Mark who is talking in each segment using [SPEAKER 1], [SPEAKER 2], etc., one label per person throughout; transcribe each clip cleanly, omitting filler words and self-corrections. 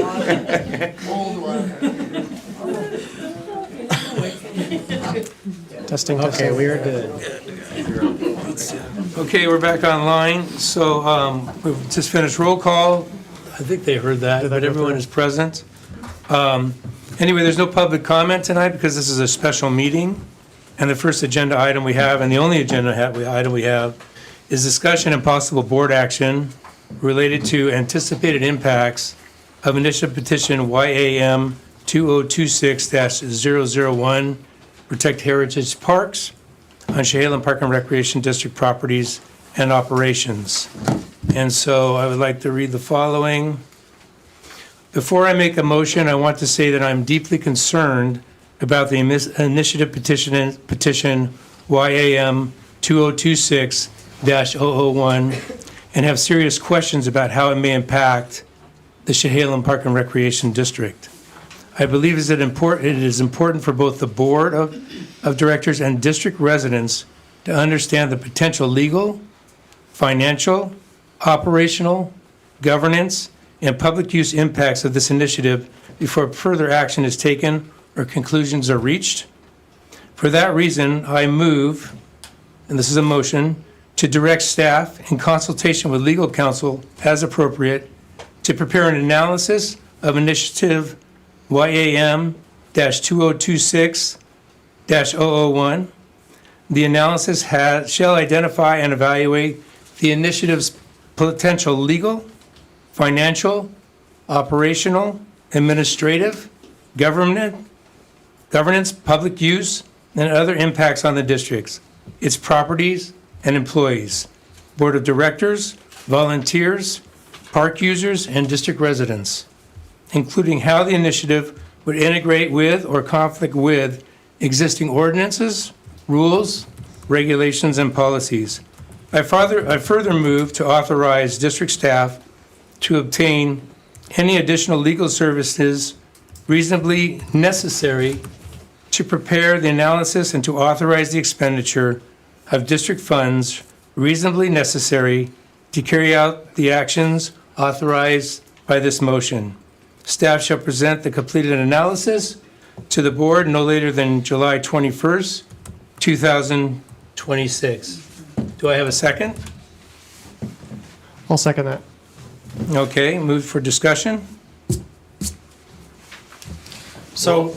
[SPEAKER 1] Old one.
[SPEAKER 2] Testing,
[SPEAKER 3] Okay,
[SPEAKER 2] testing.
[SPEAKER 3] we are good.
[SPEAKER 4] Okay, we're back online. So we've just finished roll call. I think they heard that,
[SPEAKER 2] Did that
[SPEAKER 4] but
[SPEAKER 2] go
[SPEAKER 4] everyone
[SPEAKER 2] through?
[SPEAKER 4] is present. Anyway, there's no public comment tonight because this is a special meeting. And the first agenda item we have, and the only item we have, is discussion and possible board action related to anticipated impacts of initiative petition YAM 2026-001, Protect Heritage Parks on Chehalis Park and Recreation District properties and operations. And so I would like to read the following. Before I make a motion, I want to say that I'm deeply concerned about the initiative petition YAM 2026-001 and have serious questions about how it may impact the Chehalis Park and Recreation District. I believe it is important for both the Board of Directors and district residents to understand the potential legal, financial, operational, governance, and public use impacts of this initiative before further action is taken or conclusions are reached. For that reason, I move, and this is a motion, to direct staff in consultation with legal counsel as appropriate to prepare an analysis of initiative YAM-2026-001. The analysis shall identify and evaluate the initiative's potential legal, financial, operational, administrative, governance, public use, and other impacts on the districts, its properties, and employees, board of directors, volunteers, park users, and district residents, including how the initiative would integrate with or conflict with existing ordinances, rules, regulations, and policies. I further move to authorize district staff to obtain any additional legal services reasonably necessary to prepare the analysis and to authorize the expenditure of district funds reasonably necessary to carry out the actions authorized by this motion. Staff shall present the completed analysis to the board no later than July 21st, 2026. Do I have a second?
[SPEAKER 2] I'll second that.
[SPEAKER 4] Okay, move for discussion.
[SPEAKER 3] So,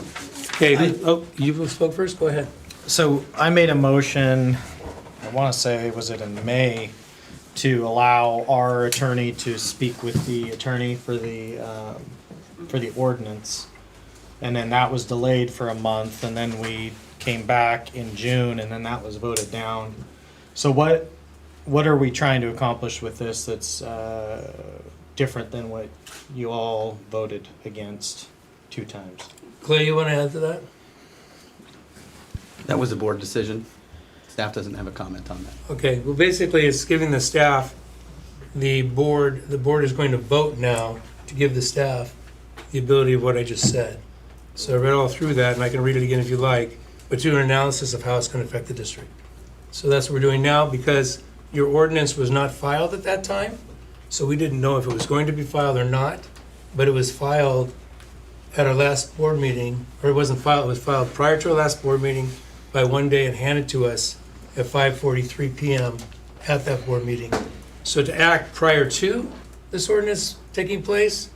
[SPEAKER 4] Okay, you spoke first, go ahead.
[SPEAKER 3] so I made a motion, I want to say, was it in May, to allow our attorney to speak with the attorney for the ordinance. And then that was delayed for a month, and then we came back in June, and then that was voted down. So what are we trying to accomplish with this that's different than what you all voted against 2 times?
[SPEAKER 4] Clay, you want to add to that?
[SPEAKER 5] That was a board decision. Staff doesn't have a comment on that.
[SPEAKER 4] Okay, well, basically, it's giving the staff, the board is going to vote now to give the staff the ability of what I just said. So I read all through that, and I can read it again if you like, but do an analysis of how it's going to affect the district. So that's what we're doing now, because your ordinance was not filed at that time, so we didn't know if it was going to be filed or not, but it was filed at our last board meeting, or it wasn't filed, it was filed prior to our last board meeting by one day and handed to us at 5:43 PM at that board meeting. So to act prior to this ordinance taking place,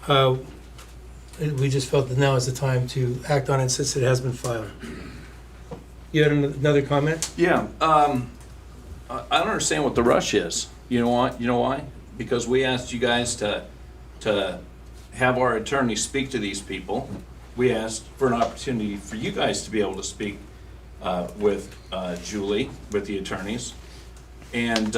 [SPEAKER 4] we just felt that now is the time to act on it since it has been filed. You had another comment?
[SPEAKER 6] Yeah, I don't understand what the rush is. You know what? You know why? Because we asked you guys to have our attorney speak to these people. We asked for an opportunity for you guys to be able to speak with Julie, with the attorneys. And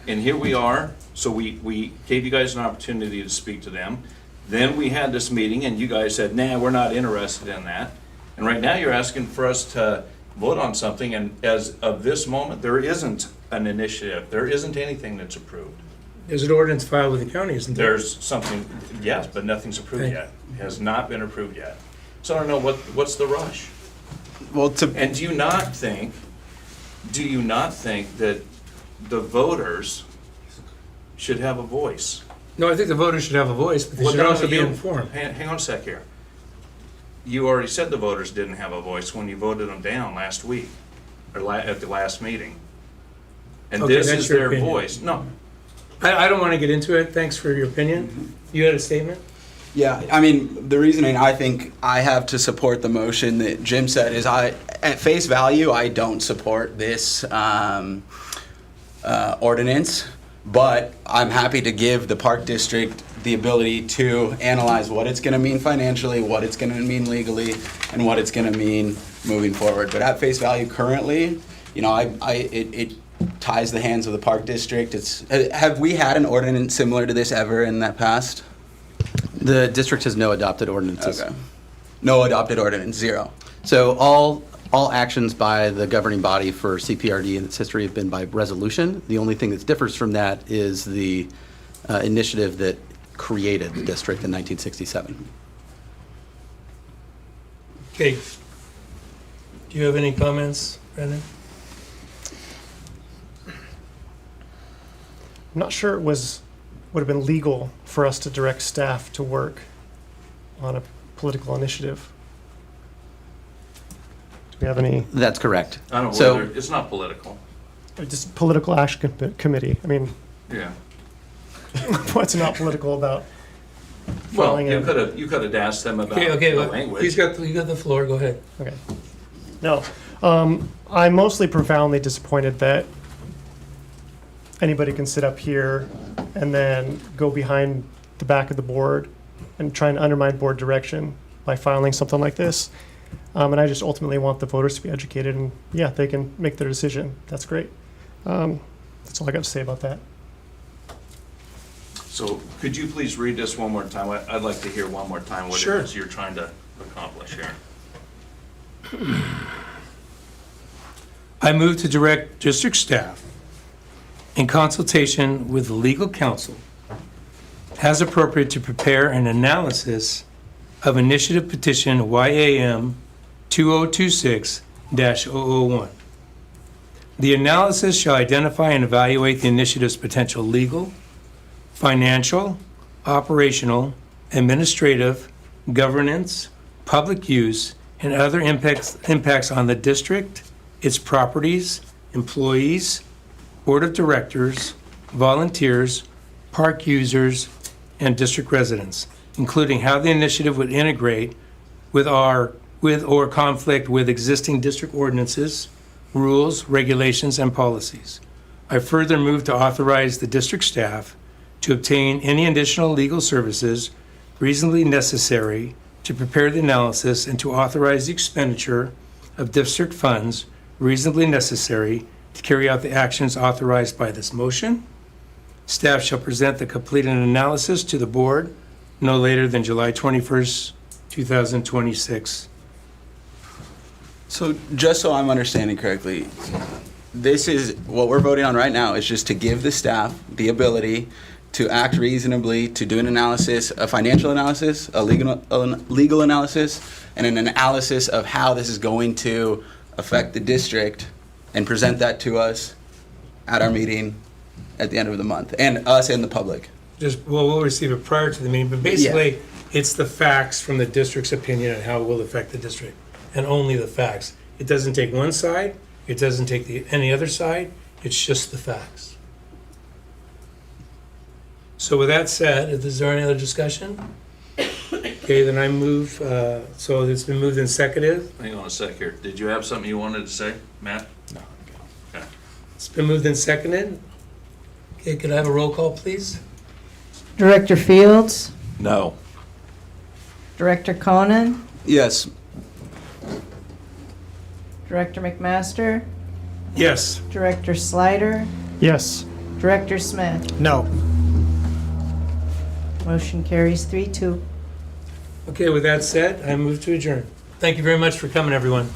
[SPEAKER 6] here we are. So we gave you guys an opportunity to speak to them. Then we had this meeting and you guys said, nah, we're not interested in that. And right now you're asking for us to vote on something, and as of this moment, there isn't an initiative. There isn't anything that's approved.
[SPEAKER 4] There's an ordinance filed with the county, isn't there?
[SPEAKER 6] There's something, yes, but nothing's approved
[SPEAKER 4] Okay.
[SPEAKER 6] yet. It has not been approved yet. So I don't know what's the rush?
[SPEAKER 5] Well,
[SPEAKER 6] And do you not think that the voters should have a voice
[SPEAKER 4] No, I think the voters should have a voice, but they
[SPEAKER 6] Well,
[SPEAKER 4] should
[SPEAKER 6] no,
[SPEAKER 4] also be
[SPEAKER 6] you-
[SPEAKER 4] informed.
[SPEAKER 6] Hang on a sec here. You already said the voters didn't have a voice when you voted them down last week, or at the last meeting. And
[SPEAKER 4] Okay,
[SPEAKER 6] this
[SPEAKER 4] that's
[SPEAKER 6] is
[SPEAKER 4] your
[SPEAKER 6] their
[SPEAKER 4] opinion.
[SPEAKER 6] voice. No,
[SPEAKER 4] I don't want to get into it. Thanks for your opinion. You had a statement?
[SPEAKER 5] Yeah, I mean, the reasoning I think I have to support the motion that Jim said is at face value, I don't support this ordinance, but I'm happy to give the Park District the ability to analyze what it's gonna mean financially, what it's gonna mean legally, and what it's gonna mean moving forward. But at face value currently, you know, it ties the hands of the Park District. Have we had an ordinance similar to this ever in that past? The district has no adopted ordinances. Okay. No adopted ordinance, zero.
[SPEAKER 1] So all actions by the governing body for CPRD in its history have been by resolution. The only thing that differs from that is the initiative that created the district in 1967.
[SPEAKER 4] Okay. Do you have any comments, Brendan?
[SPEAKER 2] I'm not sure it would have been legal for us to direct staff to work on a political initiative. Do we have any,
[SPEAKER 1] That's correct.
[SPEAKER 6] I don't know
[SPEAKER 1] So-
[SPEAKER 6] whether, it's not political.
[SPEAKER 2] just political action committee? I mean,
[SPEAKER 6] Yeah.
[SPEAKER 2] what's not political about
[SPEAKER 6] Well,
[SPEAKER 2] filing
[SPEAKER 6] you
[SPEAKER 2] a,
[SPEAKER 6] could have asked them about
[SPEAKER 4] Okay,
[SPEAKER 6] the
[SPEAKER 4] okay.
[SPEAKER 6] language.
[SPEAKER 4] You got the floor. Go ahead.
[SPEAKER 2] okay. No, I'm mostly profoundly disappointed that anybody can sit up here and then go behind the back of the board and try and undermine board direction by filing something like this. And I just ultimately want the voters to be educated, and yeah, they can make their decision. That's great. That's all I got to say about that.
[SPEAKER 6] So could you please read this one more time? I'd like to hear one more time what it
[SPEAKER 4] Sure.
[SPEAKER 6] is you're trying to accomplish here.
[SPEAKER 4] I move to direct district staff in consultation with legal counsel as appropriate to prepare an analysis of initiative petition YAM 2026-001. The analysis shall identify and evaluate the initiative's potential legal, financial, operational, administrative, governance, public use, and other impacts on the district, its properties, employees, board of directors, volunteers, park users, and district residents, including how the initiative would integrate with or conflict with existing district ordinances, rules, regulations, and policies. I further move to authorize the district staff to obtain any additional legal services reasonably necessary to prepare the analysis and to authorize the expenditure of district funds reasonably necessary to carry out the actions authorized by this motion. Staff shall present the completed analysis to the board no later than July 21st, 2026.
[SPEAKER 5] So just so I'm understanding correctly, this is, what we're voting on right now is just to give the staff the ability to act reasonably, to do an analysis, a financial analysis, a legal analysis, and an analysis of how this is going to affect the district, and present that to us at our meeting at the end of the month, and us and the public.
[SPEAKER 4] We'll receive it prior to the meeting, but basically, it's the facts from the district's opinion on how it will affect the district, and only the facts. It doesn't take one side, it doesn't take any other side, it's just the facts. So with that said, is there any other discussion? Okay, then I move, so it's been moved and seconded.
[SPEAKER 6] Hang on a sec here. Did you have something you wanted to say, Matt? No. Okay.
[SPEAKER 4] It's been moved and seconded. Okay, could I have a roll call, please?
[SPEAKER 7] Director Fields,
[SPEAKER 6] No.
[SPEAKER 7] Director Conan,
[SPEAKER 5] Yes.
[SPEAKER 7] Director McMaster,
[SPEAKER 4] Yes.
[SPEAKER 7] Director Slider,
[SPEAKER 2] Yes.
[SPEAKER 7] Director Smith.
[SPEAKER 3] No.
[SPEAKER 7] Motion carries 3-2.
[SPEAKER 4] Okay, with that said, I move to adjourn. Thank you very much for coming, everyone.